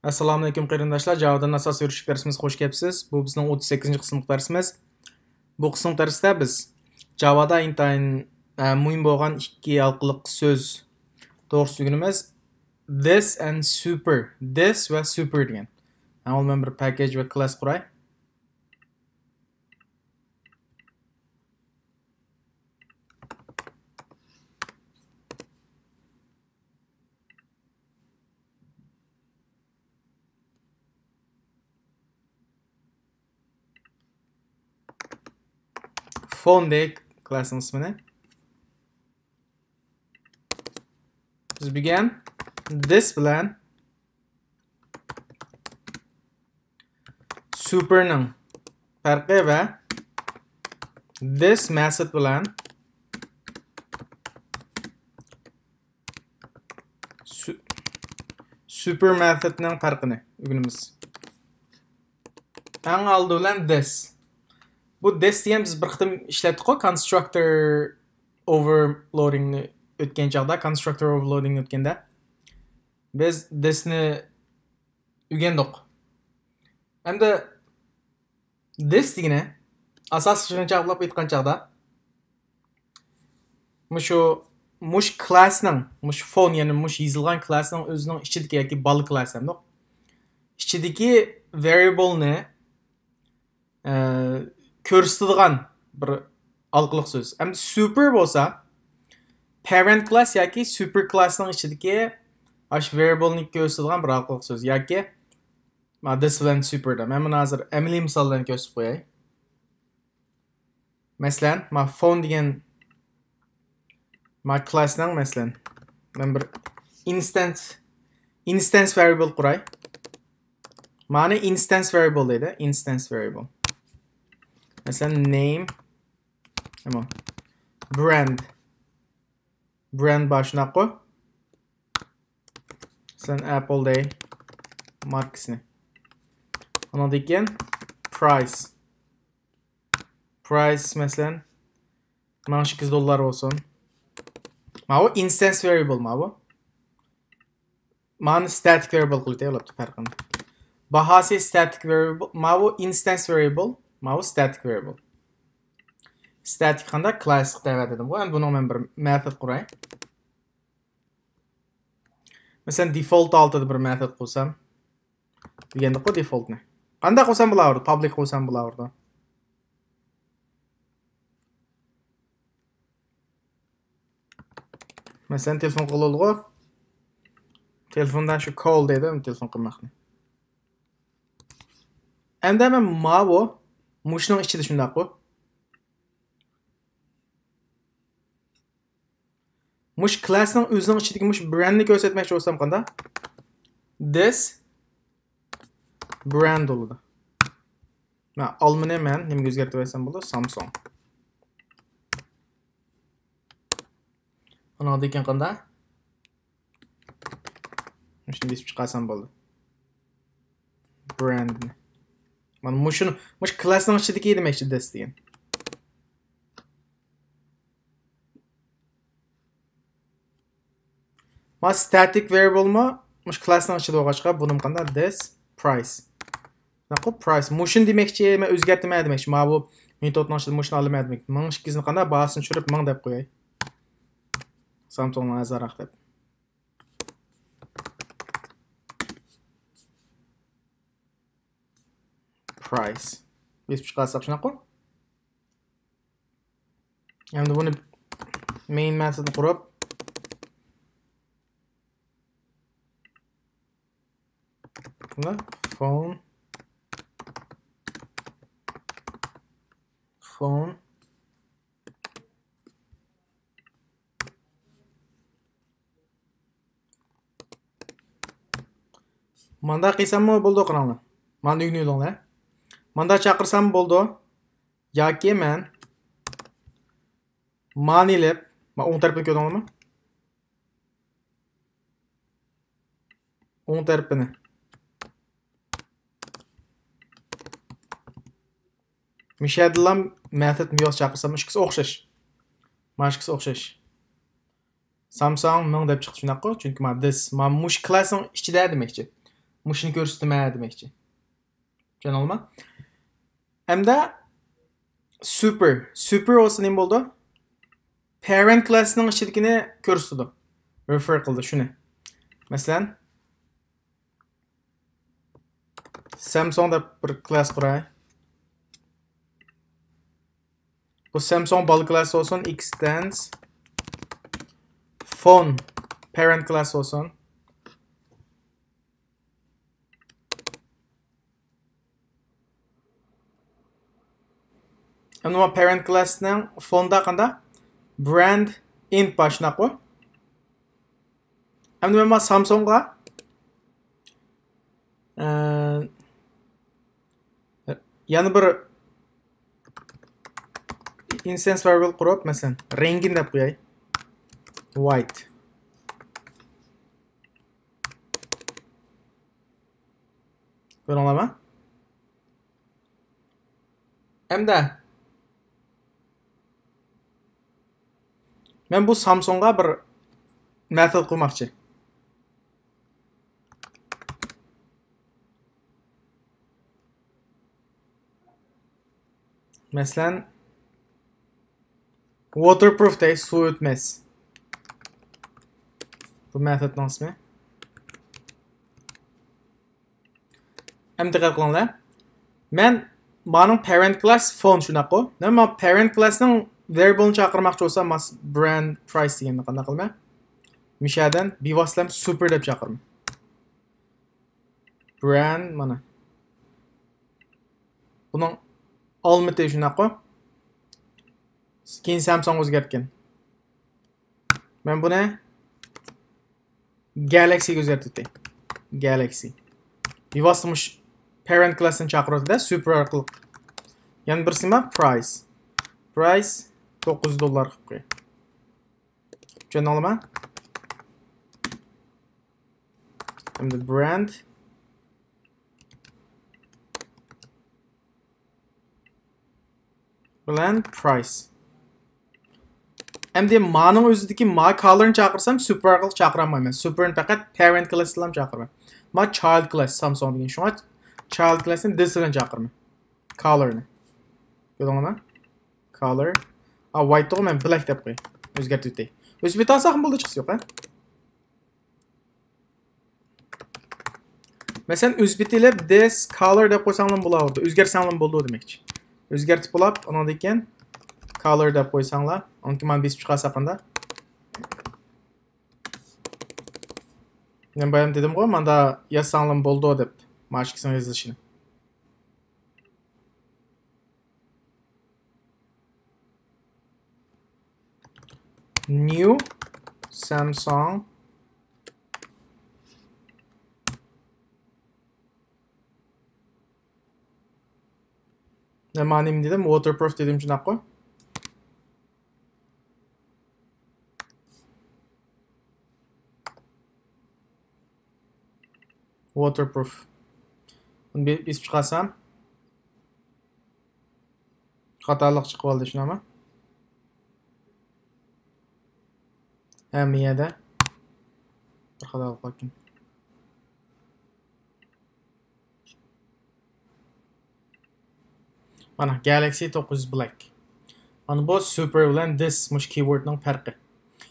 Assalomu alaykum qarindoshlar. Javodan asos yurishlik darsimizga xush kelibsiz. Bu bizning 38-qismlik darsimiz. Bu qismlik darsda biz Javoda intayin muhim bo'lgan ikki halqiliq so'z to'g'risida o'rganamiz. This and super. This va super degan. Ol men bir package va class quray. Phone de classning ismini. Biz bugun this bilan superning farqi va this method bilan super methodning farqini o'rganamiz. Eng oldi bilan this. Bu this degan biz bir qitim ishlatdik-ku, constructor overloading ni o'tgan chaqda, constructor overloading ni o'tganda biz this ni o'rgandik. Endi this degani asosiy tushunchaqlab aytgan chaqda mush classning, mush phone yani mush yozilgan classning o'zining ichidagi yoki ball class hamda ichidagi variable ni ko'rsatadigan bir alqiliq so'z. Endi super bo'lsa parent class yoki super classning ichidagi ash variable ni ko'rsatadigan bir alqiliq so'z yoki this bilan super da. Men buni hozir amaliy misollarni ko'rsatib qo'yay. Masalan, phone degan classning masalan men bir instance variable quray. Mana instance variable deydi, instance variable. Mesela name, tamam. Brand başına koy. Sen Apple Day markasını. Ona dikken price mesela $8 olsun. Ma bu instance variable ma bu. Man static variable kıldı yaptı farkını. Bahası static variable ma bu instance variable. Ma bu static variable. Static qanda class deb dedim. Bu endi buni men bir method quray. Mesela default altida bir method qo'ysam, deganda qo'y default ni. Qanday qo'ysam bo'lardi? Public qo'ysam bo'lardi. Mesela telefon qilolg'u. Telefondan shu call dedim, telefon qilmoqni. Endi men ma bu mushning ichida shunday qo'y. Mush classning o'zining ichidagi mush brandni ko'rsatmoqchi bo'lsam qanday? This brand bo'ladi. Men olmini men nimaga o'zgartirib qo'ysam bo'ladi? Samsung. Ana degan qanday? Shuni deb chiqarsam bo'ladi. Brand. Mana mush classning ichidagi demoqchi this degan. Ma static variable mi? Mush classning ichida bo'lg'achqa bunim qanday? This price. Naqo price. Mushun demoqchi, men o'zgartirmay demoqchi. Ma bu metodning ichida mushni olmay demoqchi. 1200 ni qanday bahasini tushirib 1000 deb qo'yay. Samsung azaraq deb. Price. Biz chiqarsak shunaqa. Endi buni main metodni qurib phone manda qilsammi bo'ldi qilinglar. Manda o'ynaydilar. Manda chaqirsam bo'ldi. Yoki men manilib, men o'ng tarafga ko'rdingmi? O'ng tarafini. Mishadilam method miyoz chaqirsam ishkisi o'xshash. Mashkisi o'xshash. Samsung 1000 deb chiqdi shunaqa, chunki men this mush classning ichida demoqchi. Muşunu ko'rsatma demekçi. Tushunalmi? Hamda super olsa nima bo'ldi? Parent classning ichidagini ko'rsatdi. Refer qildi shuni. Masalan, Samsung deb bir class quray. Bu Samsung bal class olsun, extends phone parent class olsun. Ama parent class'ning fonda qanda brand int başına qo'y. Endi men Samsung'a yana bir instance variable qurib, masalan, rengini deb qo'yay. White. Ko'ra olaman? Hamda men bu Samsung'a bir method qo'ymoqchi. Masalan, waterproof day suv o'tmas. Bu methodning ismi. Endi diqqat qilinglar. Men mening parent class phone shunaqa. Nima parent classning variable'ni chaqirmoqchi bo'lsam, brand price deganni qanday qilman? Mishadan bevositlam super deb chaqirman. Brand mana. Buning olmati shunaqa. Keyin Samsung o'zgartgan. Men buni Galaxy ga o'zgartirdim. Galaxy. Bevositamish parent class'ini chaqiradi-da, super orqali. Yana birisi nima? Price. Price $9 qilib qo'y. Tushuna olaman? Endi brand bilan price. Endi mening o'zidagi my colorni chaqirsam super orqali chaqira olmayman. Superni faqat parent class bilan chaqiraman. My child class Samsung degan. Shunga child classni this bilan chaqiraman. Colorni. Ko'rdingmi? Color. White to men black deb qo'y. O'zgartirdik. O'zbek olsa ham bo'ldi chiqsa yo'q, ha? Masalan, o'zbek tilib this color deb qo'ysang ham bo'lardi. O'zgarsang ham bo'ldi demakchi. O'zgartib bo'lib, undan keyin color deb qo'ysanglar, unki men besib chiqarsa qanda. Men bayam dedim-ku, menda yazsang ham bo'ldi deb, mashqisini yozilishini. New Samsung nemanim dedim, waterproof dedim shunaqa. Waterproof. Buni besib chiqarsam xatolik chiqib qoldi, shunami? Miyada bir xatolik qolgan. Mana Galaxy 900 Black. Mana bu super bilan this mush keywordning farqi.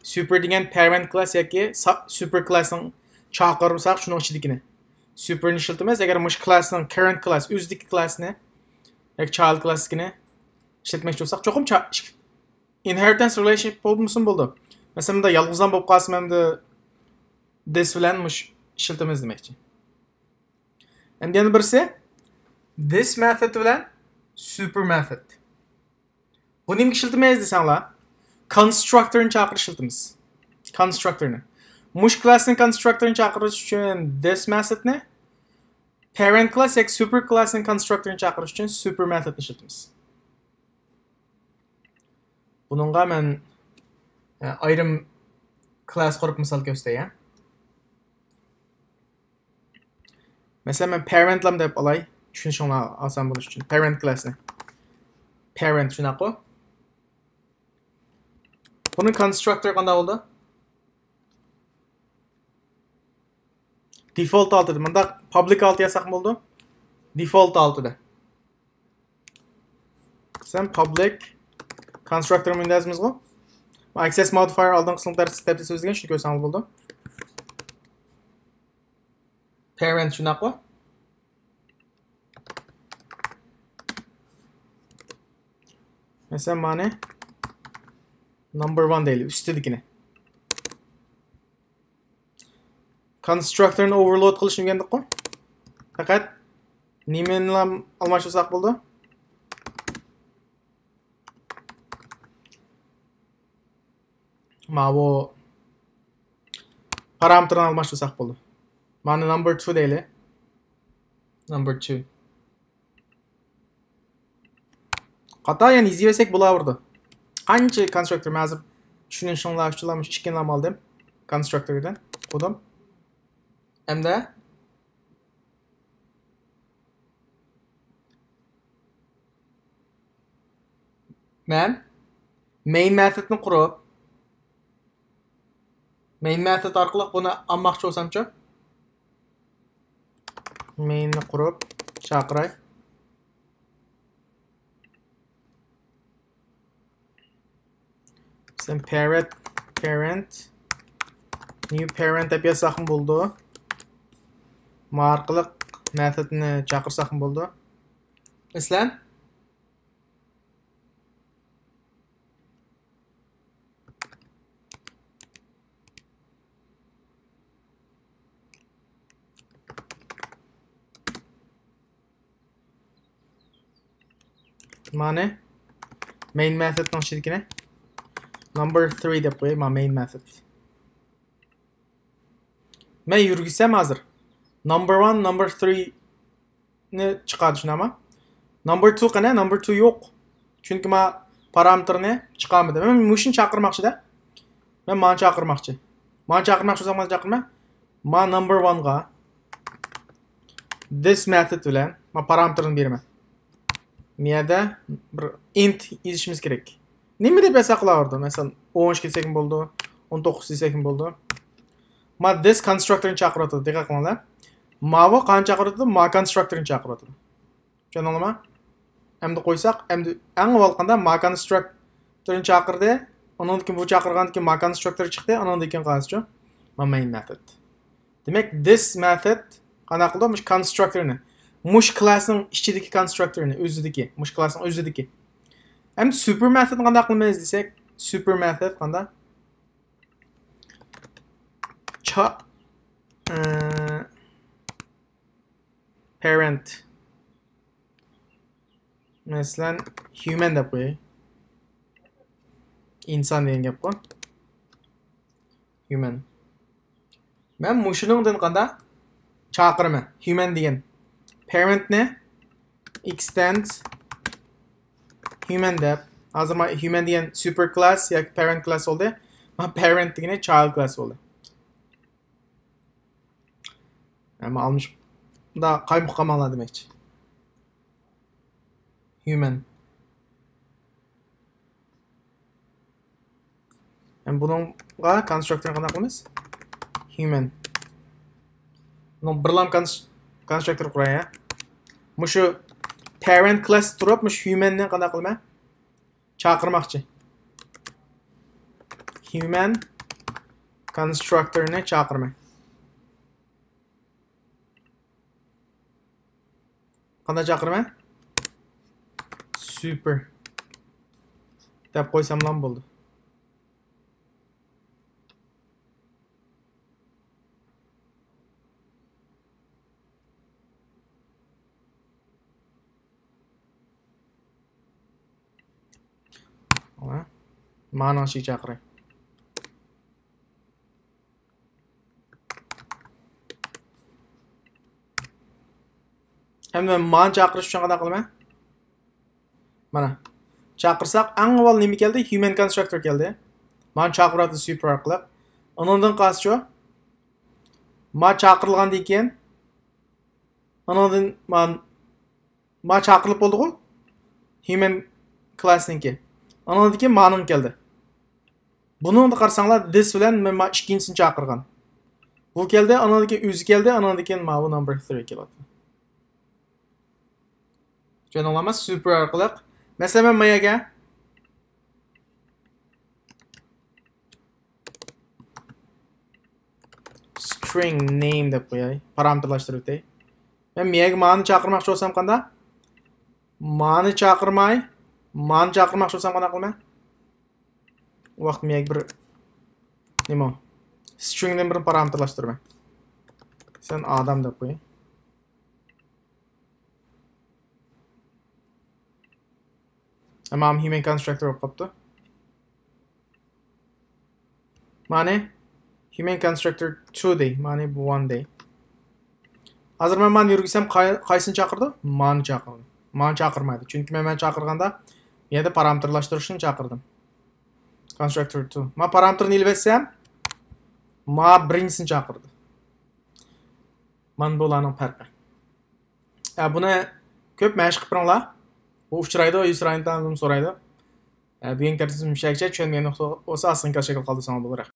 Super degan parent class yoki super classning chaqirsak shuning ichidagini. Superni ishlatamiz. Agar mush classning current class o'zidagi classni yoki child classini ishlatmoqchi bo'lsak, cho'qim inheritance relationship bo'ldi. Masalan, bunda yolg'izdan bo'lib qolsam hamda this bilan mush ishlatamiz demakchi. Endi yana birisi this method bilan super method. Bu nimga ishlatamiz desanglar, constructorni chaqirish ishlatamiz. Constructorni. Mush classning constructorni chaqirish uchun this methodni, parent class yoki super classning constructorni chaqirish uchun super methodni ishlatamiz. Buningga men ayrim class qurib misol ko'rsatay. Masalan, men parentlam deb olay. Tushunishingni oson bo'lish uchun parent classni. Parent shunaqa. Buni constructor qanday bo'ldi? default altıda. Mında public altı yasak oldu. Default altıda. Sen public constructor mı yazmamız o? Access modifier aldığın kısımları step'te sözlüğün şunu görseniz oldu. Parent şuna koy. Mesela mane number 1 değil, üstüdekine. Constructor'ını overload qilishni o'rgandik-ku. Faqat nimani almashtirsak bo'ldi? Mana bu parametrni almashtirsak bo'ldi. Mana number 2 deylik. Number 2. Qata yani izlesek bo'laverdi. Qancha constructor hozir tushunishlarni ishkenlam oldim. Constructordan qo'ydim. Hamda men main methodni qurib main method orqali buni olmoqchi bo'lsam-chi mainni qurib chaqiray. Sen parent new parent deb yozsam bo'ldi. Ma orqali methodni chaqirsam bo'ldi. Mislan mana main method ishligini number 3 deb qo'yay, main method. Men yurgizsam hozir number 1, number 3 ni chiqadi, tushunami? Number 2 qana, number 2 yo'q. Chunki men parametrni chiqarmadi. Men mushuni chaqirmoqchi-da. Men mana chaqirmoqchi. Mana chaqirmoqchi bo'lsam, mana chaqirma. Men number 1 ga this method bilan men parametrni beraman. Miyada bir int yozishimiz kerak. Nima deb yozsa qilaverdi? Masalan, 13 desak bo'ldi, 19 desak bo'ldi. Ma this constructorni chaqiradi, diqqat qilinglar. Ma'vo qancha chaqiradi? Ma constructorni chaqiradi. Tushundingizmi? Endi qo'ysak, endi eng avval qanda ma constructorni chaqirdi. Undan keyin bu chaqirgandan keyin ma constructor chiqdi, undan keyin qancha? Ma main method. Demak, this method qanaqa qildi? Mush constructorni, mush classning ichidagi constructorni o'zidagi, mush classning o'zidagi. Endi super method qanday qilmaymiz desak, super method qanday? Parent masalan human deb qo'yay. İnsan degan gap qo'y. Human. Men mushuningdan qanday chaqiraman. Human degan parentni extend human deb. Hozir men human degan super class yoki parent class oldi. Men parent degan child class oldi. Ama almış da kaymuqamalar demekçi. Human. Yani bununla constructor'ını qanday qilamiz? Human. Bunun birlam constructor quray ya. Mushu parent class turib, mush humanni qanday qilma? Chaqirmoqchi. Human constructor'ni chaqirma. Qanday chaqirma? Super deb qo'ysam ham bo'ldi. Mana shu chaqiray. Endi mana chaqirish uchun qanday qilaman? Mana chaqirsak, eng avval nima keldi? Human constructor keldi. Mana chaqiradi super orqali. Undan qascho ma chaqirilgandan keyin undan ma chaqirilib bo'ldi-ku. Human class'niki. Undan keyin ma'lum keldi. Buni qarasanglar this bilan men ikkinchisini chaqirgan. Bu keldi, anadaki o'zi keldi, anadaki ma bu number 3 keladi. Tushuna olamiz super orqali. Masalan, mayaga string name deb qo'yay, parametrlashtirib o'tay. Men miyaga mani chaqirmoqchi bo'lsam qanday? Mani chaqirmoqchi bo'lsam qanaqa qilman? Bu vaqt miyaga bir nima? Stringdan bir parametrlashtirman. Sen adam deb qo'y. Ama human constructor bo'lib qopti. Mani human constructor 2 day, mani bu 1 day. Hozir men mani yurgisam qaysini chaqirdi? Mani chaqirdi. Mani chaqirmaydi. Chunki men chaqirganda yana parametrlashtirishni chaqirdim. Constructor 2. Men parametrni ilib ma birinchisini chaqirdi. Mana bularning farqi. Buni ko'p mashq qilinglar. Bu uchraydi, Yusraydan so'raydi. Bugun tartibim shakcha tushunmagan nuqta bo'lsa, aslida shakl qoldirsangiz bo'lar.